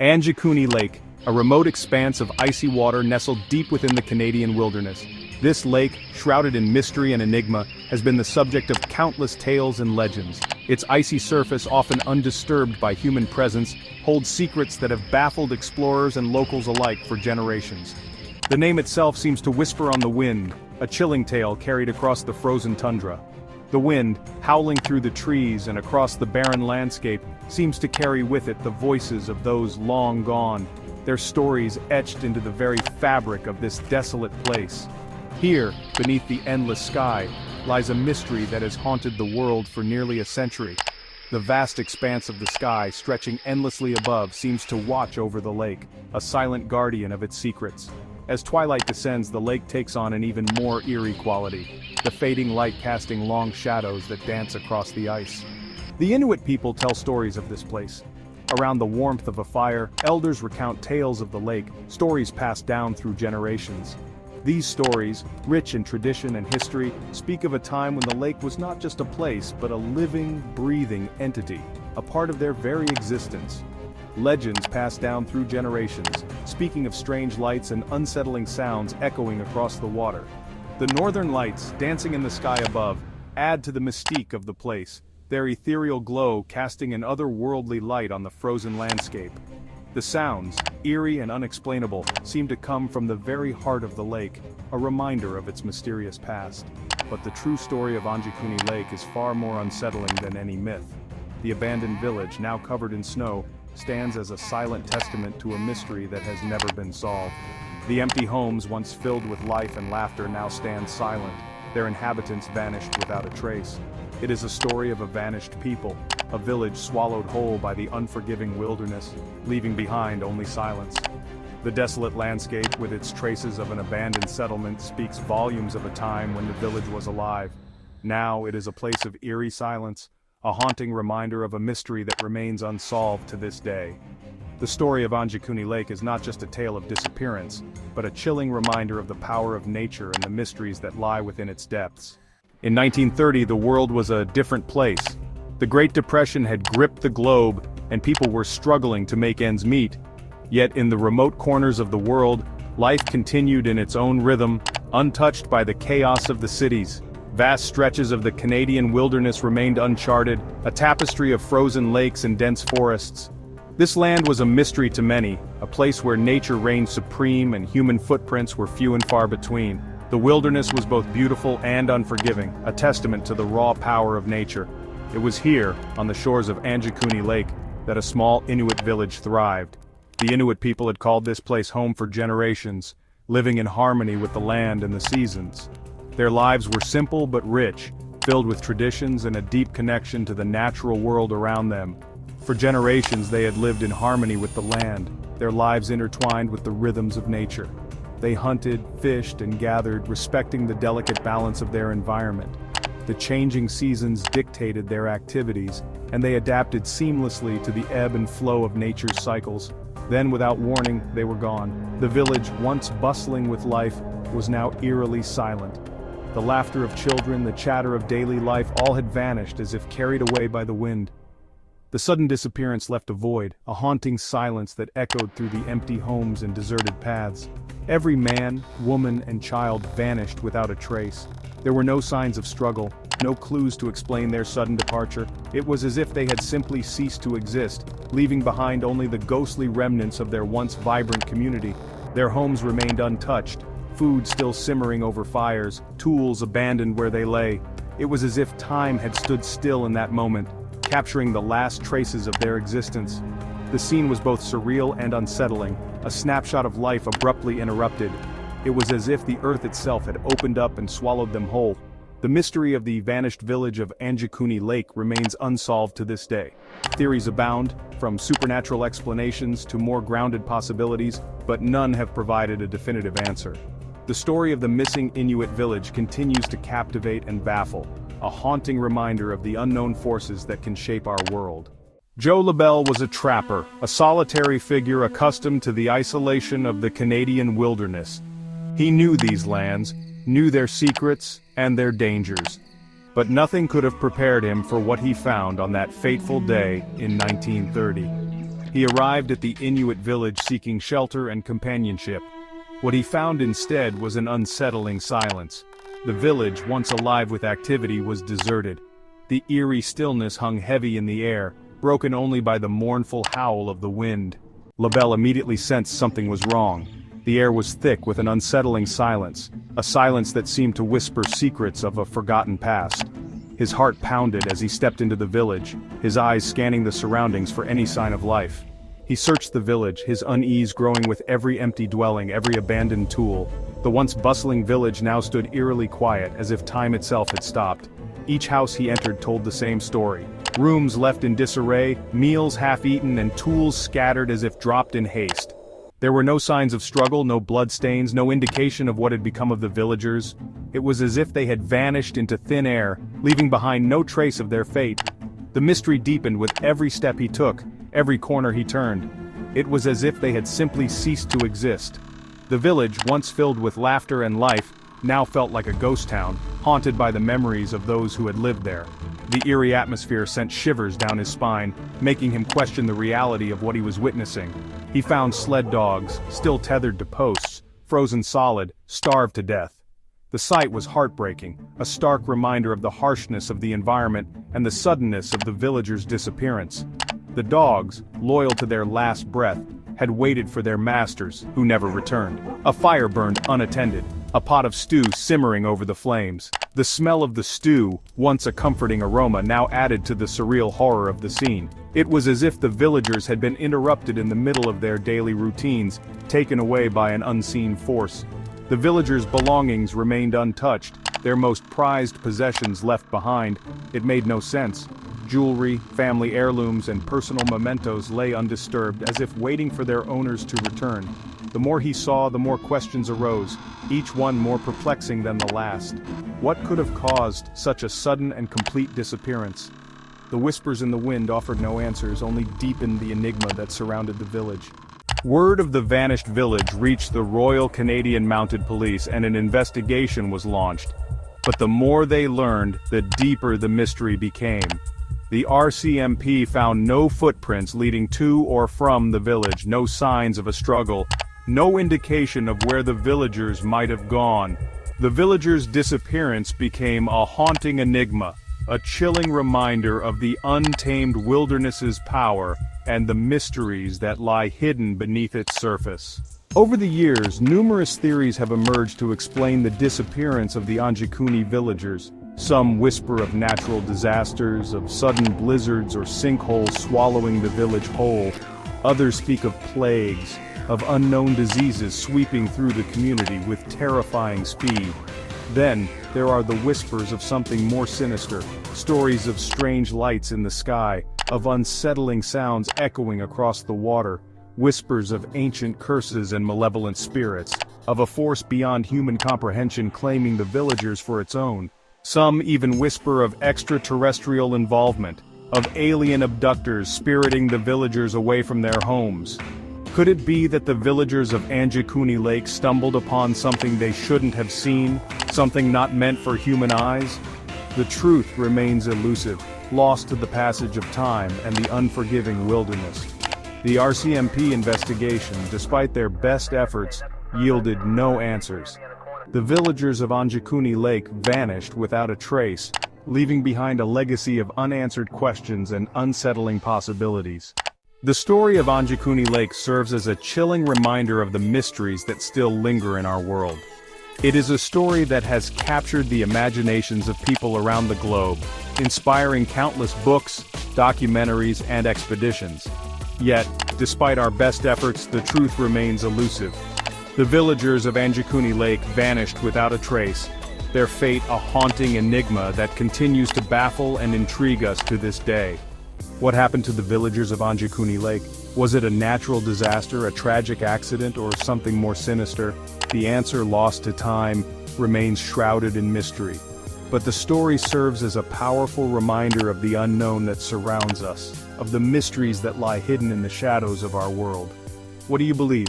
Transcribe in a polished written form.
Anjikuni Lake, a remote expanse of icy water nestled deep within the Canadian wilderness. This lake, shrouded in mystery and enigma, has been the subject of countless tales and legends. Its icy surface, often undisturbed by human presence, holds secrets that have baffled explorers and locals alike for generations. The name itself seems to whisper on the wind, a chilling tale carried across the frozen tundra. The wind, howling through the trees and across the barren landscape, seems to carry with it the voices of those long gone, their stories etched into the very fabric of this desolate place. Here, beneath the endless sky, lies a mystery that has haunted the world for nearly a century. The vast expanse of the sky, stretching endlessly above, seems to watch over the lake, a silent guardian of its secrets. As twilight descends, the lake takes on an even more eerie quality, the fading light casting long shadows that dance across the ice. The Inuit people tell stories of this place. Around the warmth of a fire, elders recount tales of the lake, stories passed down through generations. These stories, rich in tradition and history, speak of a time when the lake was not just a place but a living, breathing entity, a part of their very existence. Legends passed down through generations, speaking of strange lights and unsettling sounds echoing across the water. The northern lights, dancing in the sky above, add to the mystique of the place, their ethereal glow casting an otherworldly light on the frozen landscape. The sounds, eerie and unexplainable, seem to come from the very heart of the lake, a reminder of its mysterious past. But the true story of Anjikuni Lake is far more unsettling than any myth. The abandoned village, now covered in snow, stands as a silent testament to a mystery that has never been solved. The empty homes, once filled with life and laughter, now stand silent, their inhabitants vanished without a trace. It is a story of a vanished people, a village swallowed whole by the unforgiving wilderness, leaving behind only silence. The desolate landscape, with its traces of an abandoned settlement, speaks volumes of a time when the village was alive. Now it is a place of eerie silence, a haunting reminder of a mystery that remains unsolved to this day. The story of Anjikuni Lake is not just a tale of disappearance, but a chilling reminder of the power of nature and the mysteries that lie within its depths. In 1930, the world was a different place. The Great Depression had gripped the globe, and people were struggling to make ends meet. Yet in the remote corners of the world, life continued in its own rhythm, untouched by the chaos of the cities. Vast stretches of the Canadian wilderness remained uncharted, a tapestry of frozen lakes and dense forests. This land was a mystery to many, a place where nature reigned supreme and human footprints were few and far between. The wilderness was both beautiful and unforgiving, a testament to the raw power of nature. It was here, on the shores of Anjikuni Lake, that a small Inuit village thrived. The Inuit people had called this place home for generations, living in harmony with the land and the seasons. Their lives were simple but rich, filled with traditions and a deep connection to the natural world around them. For generations they had lived in harmony with the land, their lives intertwined with the rhythms of nature. They hunted, fished, and gathered, respecting the delicate balance of their environment. The changing seasons dictated their activities, and they adapted seamlessly to the ebb and flow of nature's cycles. Then, without warning, they were gone. The village, once bustling with life, was now eerily silent. The laughter of children, the chatter of daily life, all had vanished as if carried away by the wind. The sudden disappearance left a void, a haunting silence that echoed through the empty homes and deserted paths. Every man, woman, and child vanished without a trace. There were no signs of struggle, no clues to explain their sudden departure. It was as if they had simply ceased to exist, leaving behind only the ghostly remnants of their once vibrant community. Their homes remained untouched, food still simmering over fires, tools abandoned where they lay. It was as if time had stood still in that moment, capturing the last traces of their existence. The scene was both surreal and unsettling, a snapshot of life abruptly interrupted. It was as if the earth itself had opened up and swallowed them whole. The mystery of the vanished village of Anjikuni Lake remains unsolved to this day. Theories abound, from supernatural explanations to more grounded possibilities, but none have provided a definitive answer. The story of the missing Inuit village continues to captivate and baffle, a haunting reminder of the unknown forces that can shape our world. Joe LaBelle was a trapper, a solitary figure accustomed to the isolation of the Canadian wilderness. He knew these lands, knew their secrets and their dangers. But nothing could have prepared him for what he found on that fateful day in 1930. He arrived at the Inuit village seeking shelter and companionship. What he found instead was an unsettling silence. The village, once alive with activity, was deserted. The eerie stillness hung heavy in the air, broken only by the mournful howl of the wind. Labelle immediately sensed something was wrong. The air was thick with an unsettling silence, a silence that seemed to whisper secrets of a forgotten past. His heart pounded as he stepped into the village, his eyes scanning the surroundings for any sign of life. He searched the village, his unease growing with every empty dwelling, every abandoned tool. The once bustling village now stood eerily quiet, as if time itself had stopped. Each house he entered told the same story. Rooms left in disarray, meals half-eaten, and tools scattered as if dropped in haste. There were no signs of struggle, no bloodstains, no indication of what had become of the villagers. It was as if they had vanished into thin air, leaving behind no trace of their fate. The mystery deepened with every step he took, every corner he turned. It was as if they had simply ceased to exist. The village, once filled with laughter and life, now felt like a ghost town, haunted by the memories of those who had lived there. The eerie atmosphere sent shivers down his spine, making him question the reality of what he was witnessing. He found sled dogs, still tethered to posts, frozen solid, starved to death. The sight was heartbreaking, a stark reminder of the harshness of the environment and the suddenness of the villagers' disappearance. The dogs, loyal to their last breath, had waited for their masters, who never returned. A fire burned unattended, a pot of stew simmering over the flames. The smell of the stew, once a comforting aroma, now added to the surreal horror of the scene. It was as if the villagers had been interrupted in the middle of their daily routines, taken away by an unseen force. The villagers' belongings remained untouched, their most prized possessions left behind. It made no sense. Jewelry, family heirlooms, and personal mementos lay undisturbed, as if waiting for their owners to return. The more he saw, the more questions arose, each one more perplexing than the last. What could have caused such a sudden and complete disappearance? The whispers in the wind offered no answers, only deepened the enigma that surrounded the village. Word of the vanished village reached the Royal Canadian Mounted Police, and an investigation was launched. But the more they learned, the deeper the mystery became. The RCMP found no footprints leading to or from the village, no signs of a struggle, no indication of where the villagers might have gone. The villagers' disappearance became a haunting enigma, a chilling reminder of the untamed wilderness's power and the mysteries that lie hidden beneath its surface. Over the years, numerous theories have emerged to explain the disappearance of the Anjikuni villagers. Some whisper of natural disasters, of sudden blizzards or sinkholes swallowing the village whole. Others speak of plagues, of unknown diseases sweeping through the community with terrifying speed. Then, there are the whispers of something more sinister, stories of strange lights in the sky, of unsettling sounds echoing across the water, whispers of ancient curses and malevolent spirits, of a force beyond human comprehension claiming the villagers for its own. Some even whisper of extraterrestrial involvement, of alien abductors spiriting the villagers away from their homes. Could it be that the villagers of Anjikuni Lake stumbled upon something they shouldn't have seen, something not meant for human eyes? The truth remains elusive, lost to the passage of time and the unforgiving wilderness. The RCMP investigation, despite their best efforts, yielded no answers. The villagers of Anjikuni Lake vanished without a trace, leaving behind a legacy of unanswered questions and unsettling possibilities. The story of Anjikuni Lake serves as a chilling reminder of the mysteries that still linger in our world. It is a story that has captured the imaginations of people around the globe, inspiring countless books, documentaries, and expeditions. Yet, despite our best efforts, the truth remains elusive. The villagers of Anjikuni Lake vanished without a trace, their fate a haunting enigma that continues to baffle and intrigue us to this day. What happened to the villagers of Anjikuni Lake? Was it a natural disaster, a tragic accident, or something more sinister? The answer, lost to time, remains shrouded in mystery. But the story serves as a powerful reminder of the unknown that surrounds us, of the mysteries that lie hidden in the shadows of our world. What do you believe?